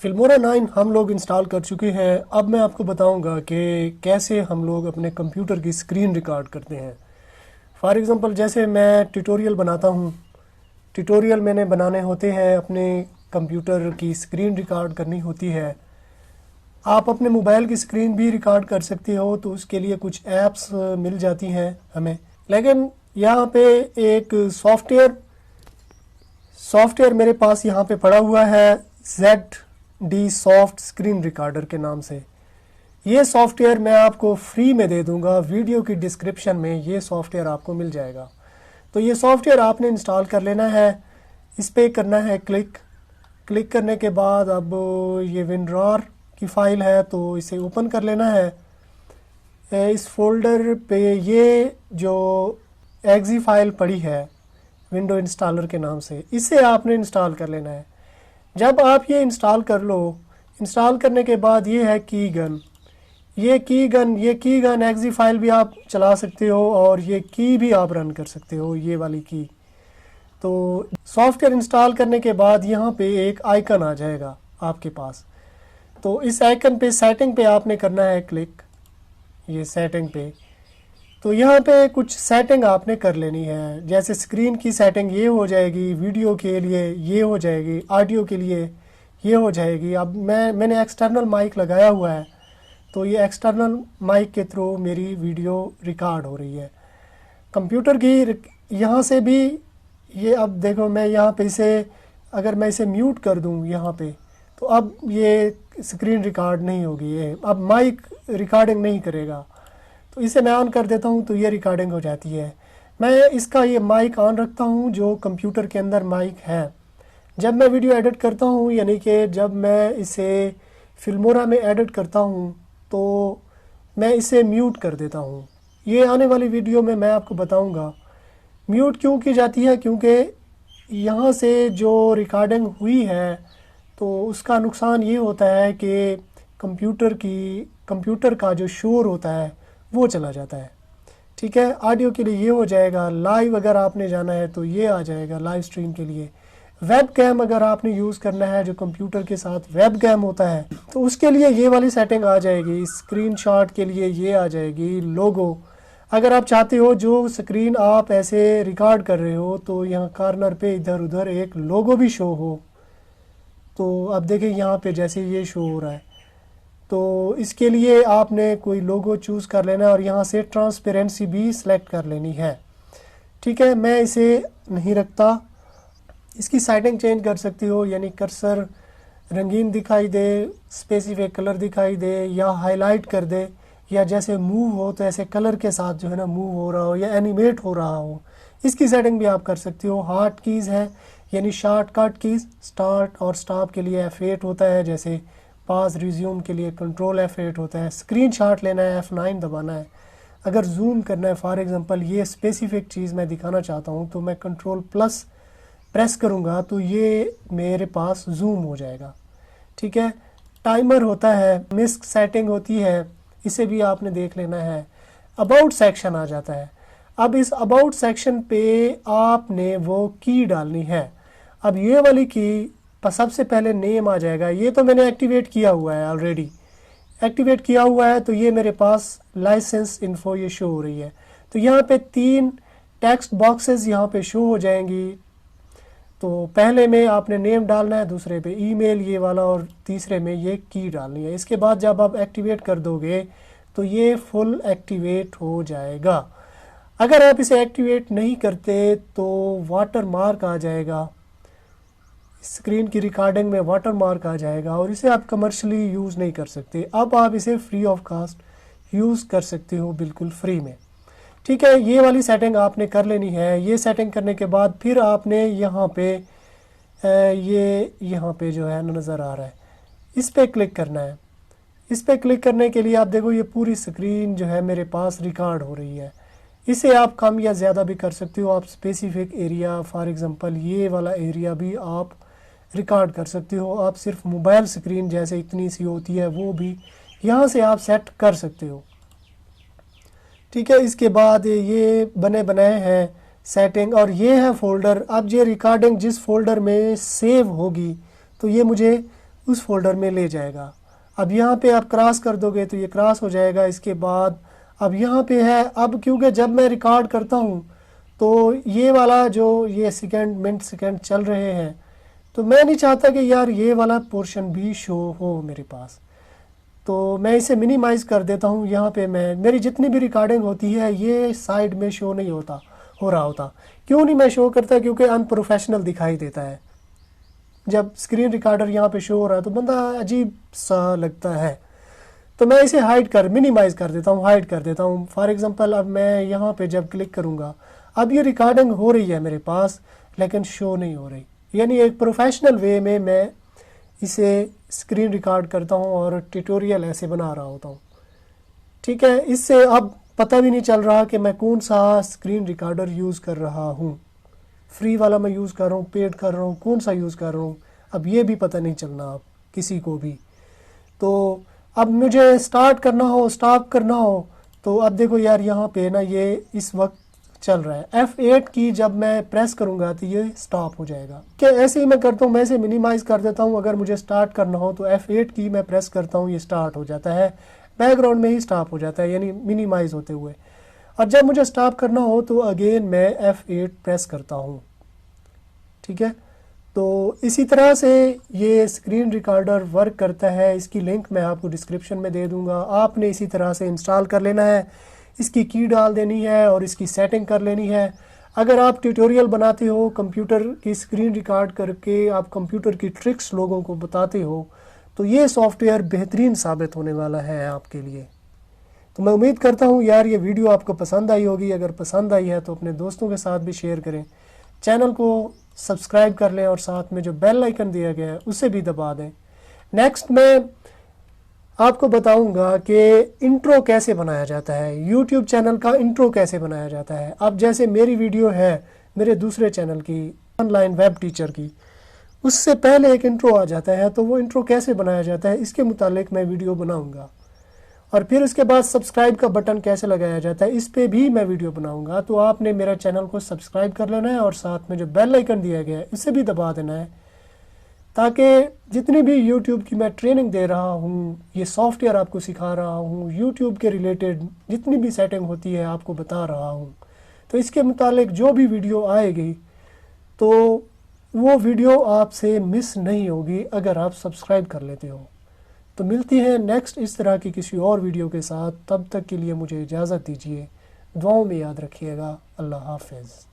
Filmora 9 हम लोग install कर चुके हैं। अब मैं आपको बताऊंगा कि कैसे हम लोग अपने कंप्यूटर की स्क्रीन रिकॉर्ड करते हैं। फॉर एग्ज़ाम्पल जैसे मैं ट्यूटोरियल बनाता हूं, ट्यूटोरियल मैंने बनाने होते हैं, अपने कंप्यूटर की स्क्रीन रिकॉर्ड करनी होती है। आप अपने मोबाइल की स्क्रीन भी रिकॉर्ड कर सकते हो, तो उसके लिए कुछ ऐप्स मिल जाती हैं हमें। लेकिन यहाँ पे एक सॉफ्टवेयर मेरे पास यहाँ पे पड़ा हुआ है, ZD सॉफ्ट स्क्रीन रिकॉर्डर के नाम से। ये सॉफ्टवेयर मैं आपको फ्री में दे दूंगा, वीडियो की डिस्क्रिप्शन में ये सॉफ्टवेयर आपको मिल जाएगा। तो ये सॉफ्टवेयर आपने इंस्टॉल कर लेना है, इस पर करना है क्लिक करने के बाद अब ये विंड्रॉर की फ़ाइल है तो इसे ओपन कर लेना है। इस फोल्डर पे ये जो एग्जी फाइल पड़ी है विंडो इंस्टॉलर के नाम से, इसे आपने इंस्टॉल कर लेना है। जब आप ये इंस्टॉल कर लो, इंस्टॉल करने के बाद ये है ये की गन एग्जी फाइल भी आप चला सकते हो और ये की भी आप रन कर सकते हो, ये वाली की। तो सॉफ्टवेयर इंस्टॉल करने के बाद यहाँ पे एक आइकन आ जाएगा आपके पास। तो इस आइकन पे सेटिंग पे आपने करना है क्लिक, ये सेटिंग पे। तो यहाँ पे कुछ सेटिंग आपने कर लेनी है, जैसे स्क्रीन की सेटिंग ये हो जाएगी, वीडियो के लिए ये हो जाएगी, ऑडियो के लिए ये हो जाएगी। अब मैंने एक्सटर्नल माइक लगाया हुआ है, तो ये एक्सटर्नल माइक के थ्रू मेरी वीडियो रिकॉर्ड हो रही है। कंप्यूटर की यहाँ से भी ये, अब देखो मैं यहाँ पे अगर मैं इसे म्यूट कर दूँ यहाँ पे, तो अब ये स्क्रीन रिकॉर्ड नहीं होगी, ये अब माइक रिकॉर्डिंग नहीं करेगा। तो इसे मैं ऑन कर देता हूँ तो ये रिकॉर्डिंग हो जाती है। मैं इसका ये माइक ऑन रखता हूँ, जो कंप्यूटर के अंदर माइक है। जब मैं वीडियो एडिट करता हूँ, यानी कि जब मैं इसे फिल्मोरा में एडिट करता हूँ, तो मैं इसे म्यूट कर देता हूँ। ये आने वाली वीडियो में मैं आपको बताऊँगा म्यूट क्यों की जाती है, क्योंकि यहाँ से जो रिकॉर्डिंग हुई है तो उसका नुकसान ये होता है कि कंप्यूटर का जो शोर होता है वो चला जाता है। ठीक है, ऑडियो के लिए ये हो जाएगा, लाइव अगर आपने जाना है तो ये आ जाएगा लाइव स्ट्रीम के लिए। वेब कैम अगर आपने यूज़ करना है, जो कंप्यूटर के साथ वेब कैम होता है, तो उसके लिए ये वाली सेटिंग आ जाएगी। स्क्रीनशॉट के लिए ये आ जाएगी लोगो। अगर आप चाहते हो जो स्क्रीन आप ऐसे रिकॉर्ड कर रहे हो तो यहाँ कॉर्नर पे इधर उधर एक लोगो भी शो हो, तो अब देखें यहाँ पे जैसे ये शो हो रहा है, तो इसके लिए आपने कोई लोगो चूज़ कर लेना है और यहाँ से ट्रांसपेरेंसी भी सिलेक्ट कर लेनी है। ठीक है, मैं इसे नहीं रखता। इसकी सेटिंग चेंज कर सकती हो, यानी कर्सर रंगीन दिखाई दे, स्पेसिफिक कलर दिखाई दे, या हाईलाइट कर दे, या जैसे मूव हो तो ऐसे कलर के साथ जो है ना मूव हो रहा हो या एनिमेट हो रहा हो, इसकी सेटिंग भी आप कर सकते हो। हार्ट कीज़ है, यानी शॉर्टकट कीज़, स्टार्ट और स्टॉप के लिए F8 होता है, जैसे पास रिज्यूम के लिए कंट्रोल F8 होता है। स्क्रीनशॉट लेना है F9 दबाना है। अगर जूम करना है, फॉर एग्जांपल ये स्पेसिफिक चीज़ मैं दिखाना चाहता हूँ, तो मैं कंट्रोल प्लस प्रेस करूँगा तो ये मेरे पास जूम हो जाएगा। ठीक है, टाइमर होता है, मिस्क सेटिंग होती है, इसे भी आपने देख लेना है। अबाउट सेक्शन आ जाता है। अब इस अबाउट सेक्शन पे आपने वो की डालनी है। अब ये वाली की सबसे पहले नेम आ जाएगा, ये तो मैंने एक्टिवेट किया हुआ है, ऑलरेडी एक्टिवेट किया हुआ है, तो ये मेरे पास लाइसेंस इन्फो ये शो हो रही है। तो यहाँ पे 3 टेक्स्ट बॉक्सेस यहाँ पे शो हो जाएंगी। तो पहले में आपने नेम डालना है, दूसरे पे ईमेल ये वाला, और तीसरे में ये की डालनी है। इसके बाद जब आप एक्टिवेट कर दोगे तो ये फुल एक्टिवेट हो जाएगा। अगर आप इसे एक्टिवेट नहीं करते तो वाटर मार्क आ जाएगा, स्क्रीन की रिकॉर्डिंग में वाटर मार्क आ जाएगा और इसे आप कमर्शियली यूज़ नहीं कर सकते। अब आप इसे फ्री ऑफ कास्ट यूज़ कर सकते हो, बिल्कुल फ्री में। ठीक है, ये वाली सेटिंग आपने कर लेनी है। ये सेटिंग करने के बाद फिर आपने यहाँ पे ये यहाँ पे जो है नज़र आ रहा है, इस पर क्लिक करना है। इस पर क्लिक करने के लिए आप देखो ये पूरी स्क्रीन जो है मेरे पास रिकॉर्ड हो रही है। इसे आप कम या ज़्यादा भी कर सकते हो। आप स्पेसिफिक एरिया, फॉर एग्जांपल ये वाला एरिया भी आप रिकॉर्ड कर सकते हो। आप सिर्फ मोबाइल स्क्रीन जैसे इतनी सी होती है वो भी यहाँ से आप सेट कर सकते हो। ठीक है, इसके बाद ये बने बनाए हैं सेटिंग, और ये है फोल्डर। अब ये रिकॉर्डिंग जिस फोल्डर में सेव होगी तो ये मुझे उस फोल्डर में ले जाएगा। अब यहाँ पे आप क्रॉस कर दोगे तो ये क्रॉस हो जाएगा। इसके बाद अब यहाँ पे है, अब क्योंकि जब मैं रिकॉर्ड करता हूँ तो ये वाला जो ये सेकंड मिनट सेकंड चल रहे हैं, तो मैं नहीं चाहता कि यार ये वाला पोर्शन भी शो हो मेरे पास, तो मैं इसे मिनिमाइज़ कर देता हूँ। यहाँ पे मैं मेरी जितनी भी रिकॉर्डिंग होती है ये साइड में शो नहीं हो रहा होता। क्यों नहीं मैं शो करता? क्योंकि अनप्रोफेशनल दिखाई देता है। जब स्क्रीन रिकॉर्डर यहाँ पे शो हो रहा है तो बंदा अजीब सा लगता है, तो मैं इसे मिनिमाइज़ कर देता हूँ, हाइड कर देता हूँ। फॉर एग्जांपल अब मैं यहाँ पे जब क्लिक करूँगा, अब ये रिकॉर्डिंग हो रही है मेरे पास लेकिन शो नहीं हो रही। यानी एक प्रोफेशनल वे में मैं इसे स्क्रीन रिकॉर्ड करता हूँ और ट्यूटोरियल ऐसे बना रहा होता हूँ। ठीक है, इससे अब पता भी नहीं चल रहा कि मैं कौन सा स्क्रीन रिकॉर्डर यूज़ कर रहा हूँ, फ्री वाला मैं यूज़ कर रहा हूँ, पेड कर रहा हूँ, कौन सा यूज़ कर रहा हूँ, अब ये भी पता नहीं चलना अब किसी को भी। तो अब मुझे स्टार्ट करना हो, स्टॉप करना हो, तो अब देखो यार यहाँ पे ना ये इस वक्त चल रहा है। F8 की जब मैं प्रेस करूँगा तो ये स्टॉप हो जाएगा। क्या ऐसे ही मैं करता हूँ, मैं इसे मिनिमाइज़ कर देता हूँ। अगर मुझे स्टार्ट करना हो तो F8 की मैं प्रेस करता हूँ, ये स्टार्ट हो जाता है, बैकग्राउंड में ही स्टॉप हो जाता है, यानी मिनिमाइज़ होते हुए। और जब मुझे स्टॉप करना हो तो अगेन मैं F8 प्रेस करता हूँ। ठीक है, तो इसी तरह से ये स्क्रीन रिकॉर्डर वर्क करता है। इसकी लिंक मैं आपको डिस्क्रिप्शन में दे दूँगा। आपने इसी तरह से इंस्टॉल कर लेना है, इसकी की डाल देनी है और इसकी सेटिंग कर लेनी है। अगर आप ट्यूटोरियल बनाते हो, कंप्यूटर की स्क्रीन रिकॉर्ड करके आप कंप्यूटर की ट्रिक्स लोगों को बताते हो, तो ये सॉफ्टवेयर बेहतरीन साबित होने वाला है आपके लिए। तो मैं उम्मीद करता हूँ यार ये वीडियो आपको पसंद आई होगी। अगर पसंद आई है तो अपने दोस्तों के साथ भी शेयर करें, चैनल को सब्सक्राइब कर लें और साथ में जो बेल आइकन दिया गया है उसे भी दबा दें। नेक्स्ट मैं आपको बताऊंगा कि इंट्रो कैसे बनाया जाता है, यूट्यूब चैनल का इंट्रो कैसे बनाया जाता है। अब जैसे मेरी वीडियो है मेरे दूसरे चैनल की, ऑनलाइन वेब टीचर की, उससे पहले एक इंट्रो आ जाता है, तो वो इंट्रो कैसे बनाया जाता है इसके मुतालिक मैं वीडियो बनाऊंगा। और फिर उसके बाद सब्सक्राइब का बटन कैसे लगाया जाता है इस पे भी मैं वीडियो बनाऊंगा। तो आपने मेरा चैनल को सब्सक्राइब कर लेना है और साथ में जो बेल आइकन दिया गया है इसे भी दबा देना है, ताकि जितनी भी YouTube की मैं ट्रेनिंग दे रहा हूँ, ये सॉफ्टवेयर आपको सिखा रहा हूँ, YouTube के रिलेटेड जितनी भी सेटिंग होती है आपको बता रहा हूँ, तो इसके मुतालिक जो भी वीडियो आएगी तो वो वीडियो आपसे मिस नहीं होगी अगर आप सब्सक्राइब कर लेते हो। तो मिलती है नेक्स्ट इस तरह की किसी और वीडियो के साथ। तब तक के लिए मुझे इजाज़त दीजिए, दुआओं में याद रखिएगा। अल्लाह हाफ़िज़।